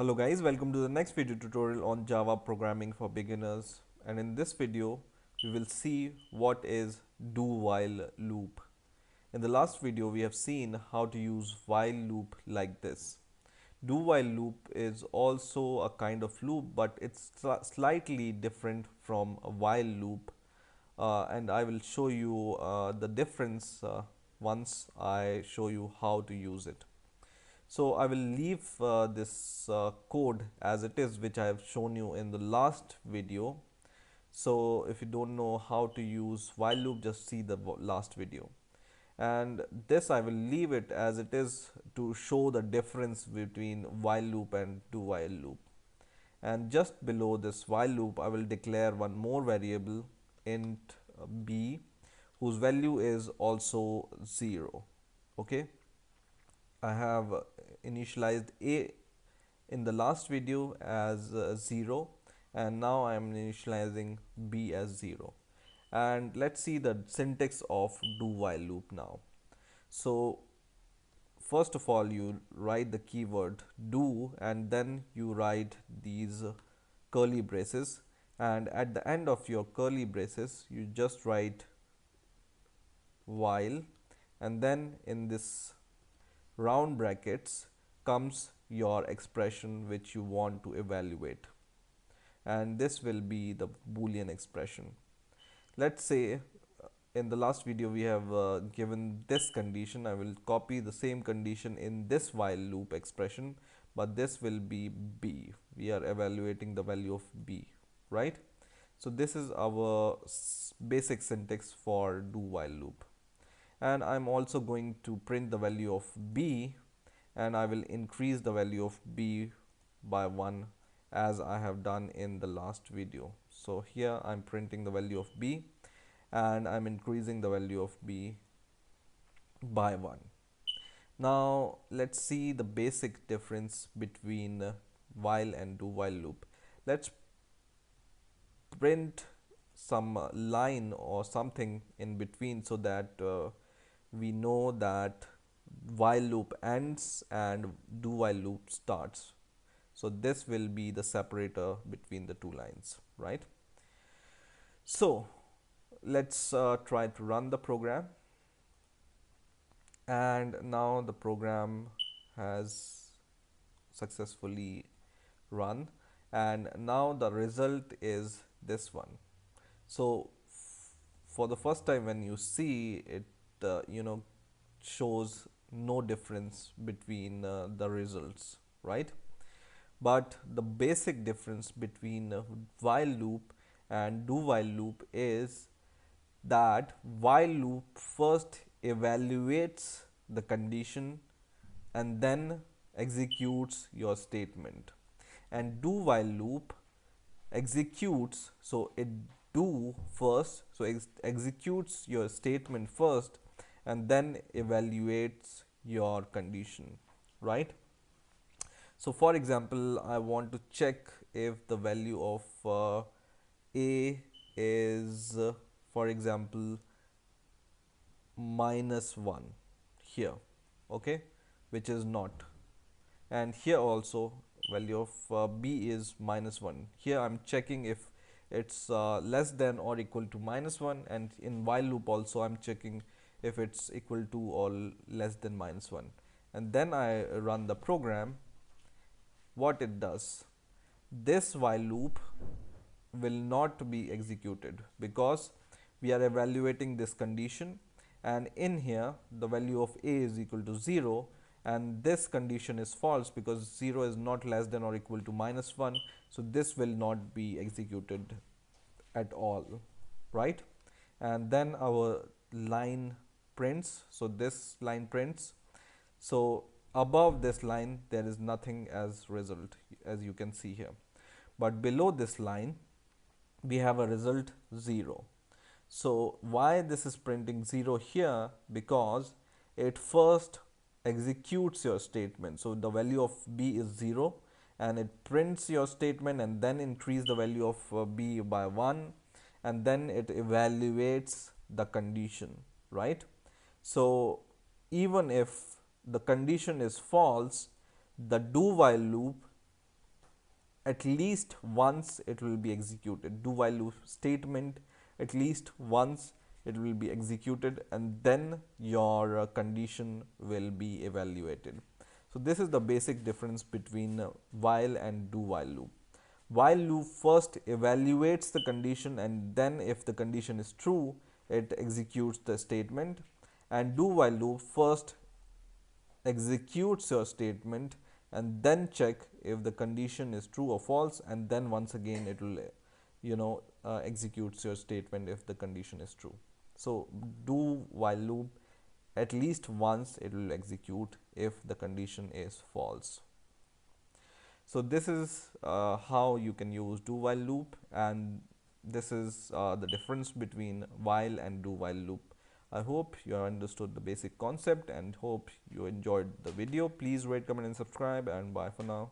Hello guys, welcome to the next video tutorial on Java programming for beginners, and in this video we will see what is do while loop. In the last video we have seen how to use while loop like this. Do while loop is also a kind of loop, but it's slightly different from a while loop, and I will show you the difference once I show you how to use it. So I will leave this code as it is, which I have shown you in the last video. So if you don't know how to use while loop, just see the last video. And this I will leave it as it is to show the difference between while loop and do while loop. And just below this while loop, I will declare one more variable, int b, whose value is also 0. Okay. I have initialized a in the last video as 0, and now I am initializing b as 0. And let's see the syntax of do while loop now. So first of all, you write the keyword do, and then you write these curly braces, and at the end of your curly braces you just write while, and then in this round brackets comes your expression which you want to evaluate, and this will be the boolean expression. Let's say in the last video we have given this condition. I will copy the same condition in this while loop expression, but this will be b. We are evaluating the value of b, right? So this is our basic syntax for do while loop, and I'm also going to print the value of b, and I will increase the value of b by 1 as I have done in the last video. So here I'm printing the value of b, and I'm increasing the value of b by 1. Now let's see the basic difference between while and do while loop. Let's print some line or something in between so that we know that while loop ends and do while loop starts. So this will be the separator between the two lines, right? So let's try to run the program, and now the program has successfully run, and now the result is this one. So for the first time when you see it, shows no difference between the results, right? But the basic difference between while loop and do while loop is that while loop first evaluates the condition and then executes your statement, and do while loop executes, so it do first, so executes your statement first and then evaluates your condition, right? So for example, I want to check if the value of a is for example -1 here, okay, which is not, and here also value of b is -1. Here I'm checking if it's less than or equal to -1, and in while loop also I'm checking if it's equal to or less than -1, and then I run the program. What it does, this while loop will not be executed because we are evaluating this condition, and in here the value of a is equal to 0, and this condition is false because 0 is not less than or equal to -1, so this will not be executed at all, right? And then our line prints, so this line prints, so above this line there is nothing as result, as you can see here, but below this line we have a result 0. So why this is printing 0 here? Because it first executes your statement, so the value of b is 0, and it prints your statement and then increase the value of b by 1, and then it evaluates the condition, right? So even if the condition is false, the do while loop at least once it will be executed. Do while loop statement, at least once it will be executed, and then your condition will be evaluated. So this is the basic difference between while and do while loop. While loop first evaluates the condition, and then if the condition is true, it executes the statement. And do while loop first executes your statement and then check if the condition is true or false, and then once again it will executes your statement if the condition is true. So do while loop, at least once it will execute if the condition is false. So this is how you can use do while loop, and this is the difference between while and do while loop. I hope you understood the basic concept and hope you enjoyed the video. Please rate, comment and subscribe, and bye for now.